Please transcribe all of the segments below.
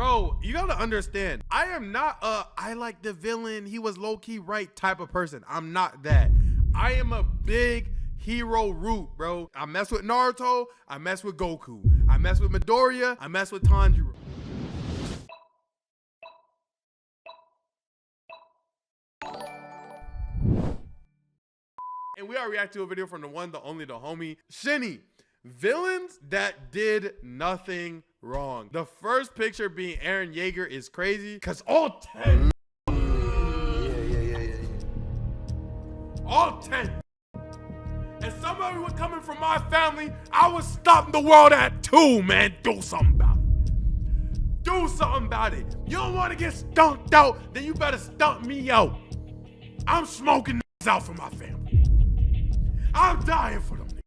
Bro, you gotta understand, I am not I like the villain, he was low-key right type of person. I'm not that. I am a big hero root, bro. I mess with Naruto, I mess with Goku, I mess with Midoriya, I mess with Tanjiro. And we are reacting to a video from the one, the only, the homie, Shinii. Villains that did nothing wrong. The first picture being Eren Yeager is crazy because all 10. All 10. And somebody was coming from my family, I was stopping the world at 2, man. Do something about it. Do something about it. You don't want to get stunked out, then you better stunk me out. I'm smoking out for my family. I'm dying for them niggas.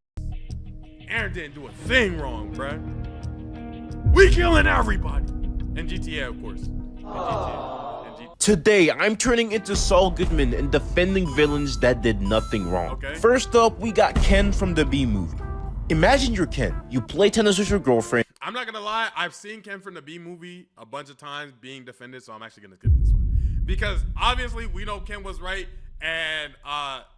Eren didn't do a thing wrong, bruh. We killing everybody. And GTA, of course. Today, I'm turning into Saul Goodman and defending villains that did nothing wrong. Okay. First up, we got Ken from the B movie. Imagine you're Ken. You play tennis with your girlfriend. I'm not gonna lie, I've seen Ken from the B movie a bunch of times being defended, so I'm actually gonna skip this one. Because obviously we know Ken was right, and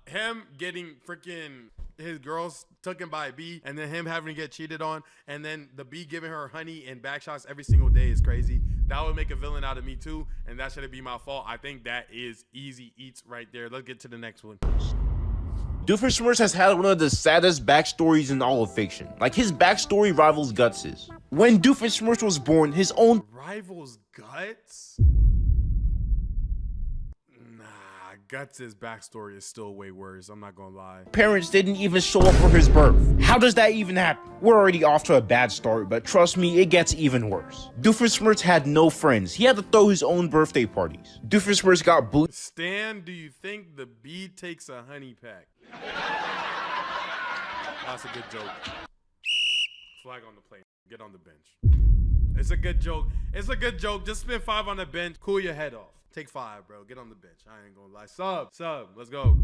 him getting freaking his girls taken by a bee, and then him having to get cheated on, and then the bee giving her honey and back shots every single day is crazy. That would make a villain out of me too, and that shouldn't be my fault. I think that is easy eats right there. Let's get to the next one. Doofenshmirtz has had one of the saddest backstories in all of fiction. Like, his backstory rivals Guts's. When Doofenshmirtz was born, his own Rivals Guts? Guts' backstory is still way worse. I'm not gonna lie. parents didn't even show up for his birth. How does that even happen? We're already off to a bad start, but trust me, it gets even worse. Doofenshmirtz had no friends. He had to throw his own birthday parties. Doofenshmirtz got bullied. Stan, do you think the bee takes a honey pack? That's a good joke. Flag on the plane. Get on the bench. It's a good joke. It's a good joke. Just spend 5 on the bench. Cool your head off. Take 5, bro. Get on the bench. I ain't gonna lie. Sub. Let's go.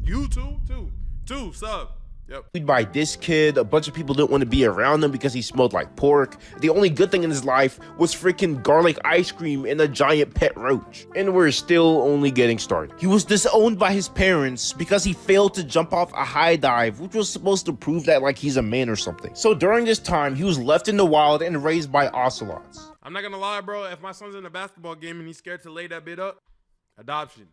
You two, sub. Yep. By this kid, a bunch of people didn't want to be around him because he smelled like pork. The only good thing in his life was freaking garlic ice cream and a giant pet roach. And we're still only getting started. He was disowned by his parents because he failed to jump off a high dive, which was supposed to prove that like he's a man or something. So during this time, he was left in the wild and raised by ocelots. I'm not gonna lie, bro. If my son's in a basketball game and he's scared to lay that bit up, adoption.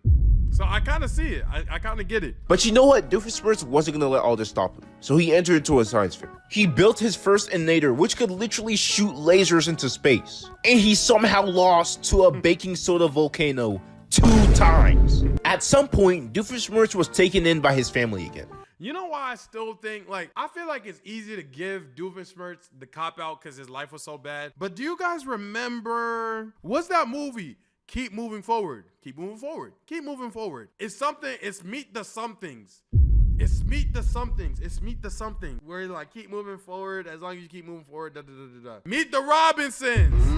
So I kind of see it. I kind of get it. But you know what? Doofenshmirtz wasn't going to let all this stop him. So he entered into a science fair. He built his first innator, which could literally shoot lasers into space. And he somehow lost to a baking soda volcano 2 times. At some point, Doofenshmirtz was taken in by his family again. You know why I still think, like, I feel like it's easy to give Doofenshmirtz the cop-out because his life was so bad. But do you guys remember, what's that movie? Keep moving forward. Keep moving forward. Keep moving forward. It's something, it's Meet the Somethings. It's Meet the Somethings. It's Meet the Something. Where you're like, keep moving forward. As long as you keep moving forward, da da da da da. Meet the Robinsons. So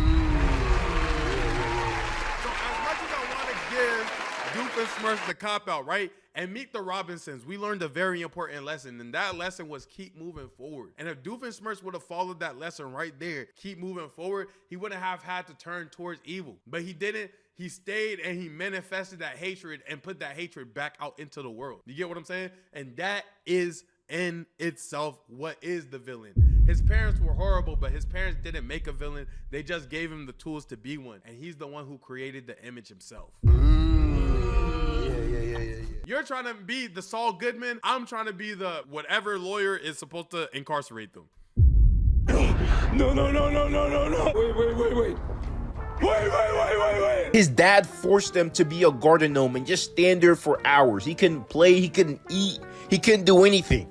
as much as I want to give Doofenshmirtz the cop-out, right? And Meet the Robinsons, we learned a very important lesson, and that lesson was keep moving forward. And if Doofenshmirtz would have followed that lesson right there, keep moving forward, he wouldn't have had to turn towards evil. But he didn't. He stayed and he manifested that hatred and put that hatred back out into the world. You get what I'm saying? And that is in itself what is the villain. His parents were horrible, but his parents didn't make a villain. They just gave him the tools to be one. And he's the one who created the image himself. You're trying to be the Saul Goodman. I'm trying to be the whatever lawyer is supposed to incarcerate them. No. Wait. His dad forced him to be a garden gnome and just stand there for hours. He couldn't play, he couldn't eat, he couldn't do anything.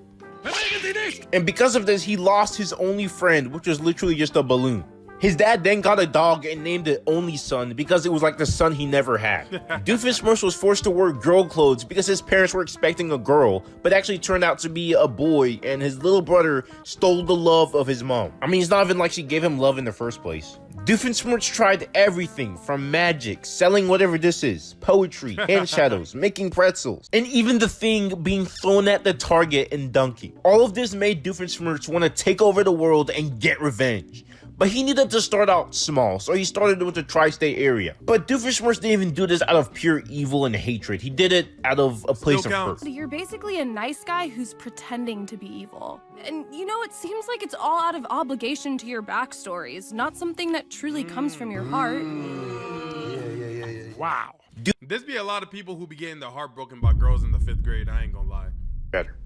And because of this, he lost his only friend, which was literally just a balloon. His dad then got a dog and named it Only Son because it was like the son he never had. Doofenshmirtz was forced to wear girl clothes because his parents were expecting a girl, but actually turned out to be a boy, and his little brother stole the love of his mom. I mean, it's not even like she gave him love in the first place. Doofenshmirtz tried everything from magic, selling whatever this is, poetry, hand shadows, making pretzels, and even the thing being thrown at the target and dunking. All of this made Doofenshmirtz want to take over the world and get revenge. But he needed to start out small, so he started with the tri-state area. But Doofenshmirtz didn't even do this out of pure evil and hatred. He did it out of a place of hurt. You're basically a nice guy who's pretending to be evil. And you know, it seems like it's all out of obligation to your backstories, not something that truly comes from your heart. Wow. There's be a lot of people who be getting their heart broken by girls in the 5th grade, I ain't gonna lie. Better.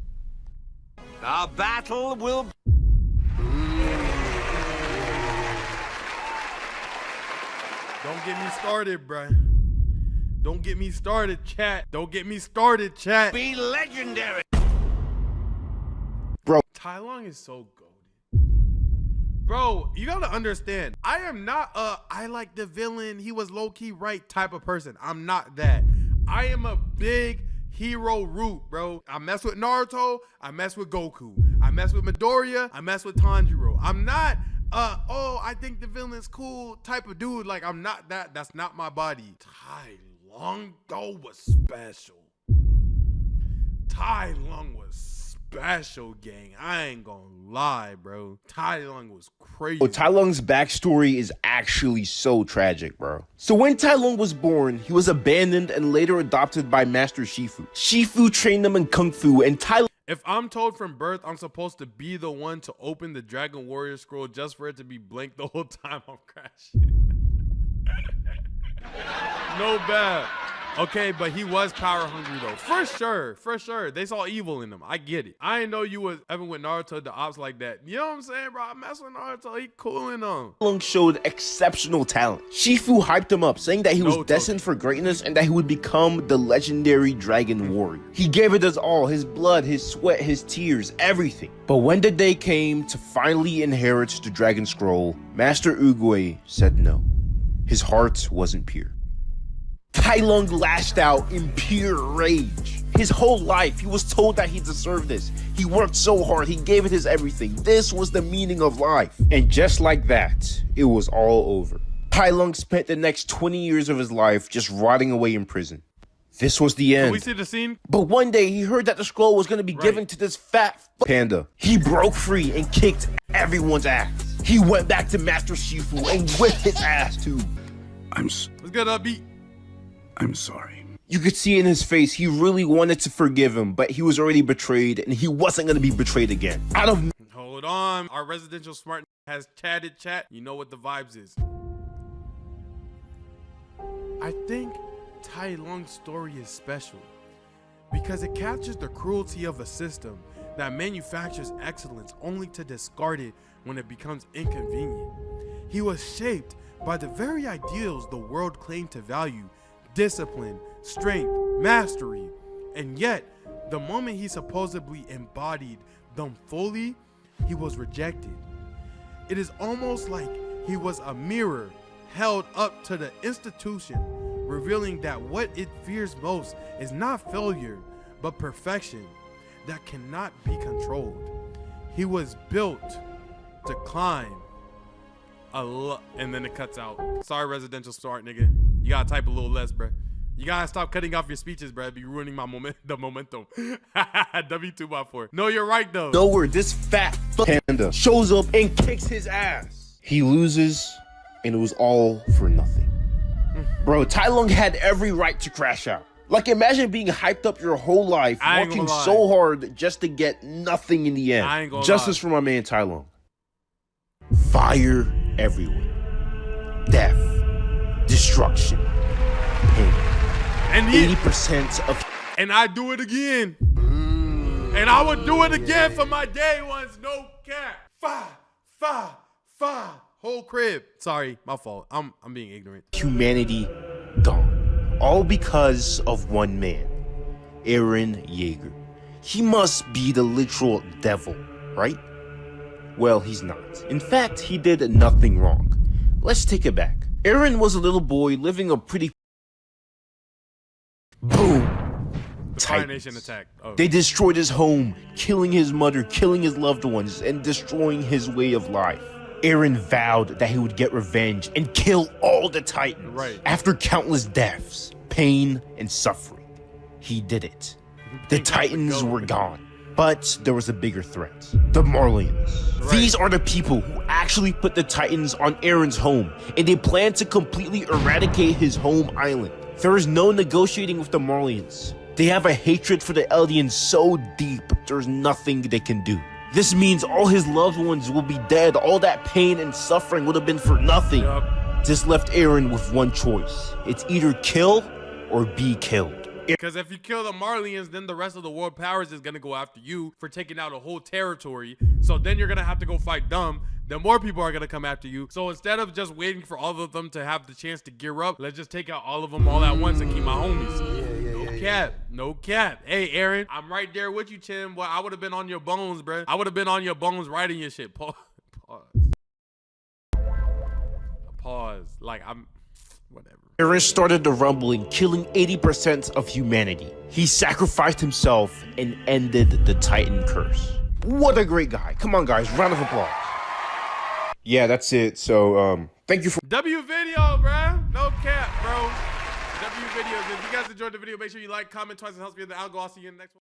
Our battle will... Don't get me started, bruh. Don't get me started, chat. Don't get me started, chat. be legendary. Bro. Tai Lung is so goated. Bro, you gotta understand, I am not I like the villain, he was low-key right type of person. I'm not that. I am a big hero root, bro. I mess with Naruto, I mess with Goku, I mess with Midoriya, I mess with Tanjiro. I'm not oh, I think the villain's cool type of dude. Like, I'm not that. That's not my body. Tai Lung though was special. Tai Lung was special, gang. I ain't gonna lie, bro. Tai Lung was crazy. Oh, Tai Lung's backstory is actually so tragic, bro. So when Tai Lung was born, he was abandoned and later adopted by Master Shifu. Shifu trained him in Kung Fu, and Tai Lung... If I'm told from birth I'm supposed to be the one to open the Dragon Warrior scroll just for it to be blank the whole time, I'm crashing. No bad. Okay, but he was power hungry though. For sure. They saw evil in him. I get it. I didn't know you was ever with Naruto the ops like that. You know what I'm saying, bro? I mess with Naruto. He cooling them. Tai Lung showed exceptional talent. Shifu hyped him up, saying that he was destined for greatness and that he would become the legendary Dragon Warrior. He gave it his all, his blood, his sweat, his tears, everything. But when the day came to finally inherit the Dragon Scroll, Master Oogway said no. His heart wasn't pure. Tai Lung lashed out in pure rage. His whole life, he was told that he deserved this. He worked so hard, he gave it his everything. This was the meaning of life. And just like that, it was all over. Tai Lung spent the next 20 years of his life just rotting away in prison. This was the end. Can we see the scene? But one day, he heard that the scroll was going to be given to this fat panda. He broke free and kicked everyone's ass. He went back to Master Shifu and whipped his ass too. Let's get upbeat. I'm sorry. You could see in his face, he really wanted to forgive him, but he was already betrayed, and he wasn't going to be betrayed again. Hold on. Our residential smart has chatted chat. You know what the vibes is. I think Tai Lung's story is special because it captures the cruelty of a system that manufactures excellence only to discard it when it becomes inconvenient. He was shaped by the very ideals the world claimed to value: discipline, strength, mastery. And yet, the moment he supposedly embodied them fully, he was rejected. It is almost like he was a mirror held up to the institution, revealing that what it fears most is not failure, but perfection that cannot be controlled. He was built to climb and then it cuts out. Sorry, residential start, nigga. You gotta type a little less, bruh. You gotta stop cutting off your speeches, bruh. It'd be ruining my the momentum. W2x4. No, you're right, though. Nowhere, this fat panda shows up and kicks his ass. He loses, and it was all for nothing. Bro, Tai Lung had every right to crash out. Like, imagine being hyped up your whole life, working so hard just to get nothing in the end. Justice for my man Tai Lung. Fire everywhere. Death. Destruction. Pain. And 80% of... And I do it again. And I would do it again for my day ones. No cap. Fire. Whole crib. Sorry, my fault. I'm being ignorant. Humanity gone. All because of one man. Eren Yeager. He must be the literal devil, right? Well, he's not. In fact, he did nothing wrong. Let's take it back. Eren was a little boy living a pretty... Boom! Fire Nation attack. Oh. They destroyed his home, killing his mother, killing his loved ones, and destroying his way of life. Eren vowed that he would get revenge and kill all the Titans. Right. After countless deaths, pain, and suffering, he did it. The Titans were gone. But there was a bigger threat. The Marlians. Right. These are the people who actually put the Titans on Eren's home, and they plan to completely eradicate his home island. There is no negotiating with the Marlians. They have a hatred for the Eldians so deep, there's nothing they can do. This means all his loved ones will be dead. All that pain and suffering would have been for nothing. This left Eren with one choice. It's either kill or be killed. Because if you kill the Marlians, then the rest of the world powers is gonna go after you for taking out a whole territory. So then you're gonna have to go fight them. Then more people are gonna come after you. So instead of just waiting for all of them to have the chance to gear up, let's just take out all of them all at once and keep my homies. No cap. Hey, Eren, I'm right there with you, Tim. Boy, I would have been on your bones, bro. I would have been on your bones writing your shit. Pause. Like, whatever. Eren started the rumbling, killing 80% of humanity. He sacrificed himself and ended the Titan curse. What a great guy. Come on, guys. Round of applause. Yeah, that's it. So, thank you for... W video, bro. No cap, bro. W videos. If you guys enjoyed the video, make sure you like, comment twice. It helps me in the algo. I'll see you in the next one.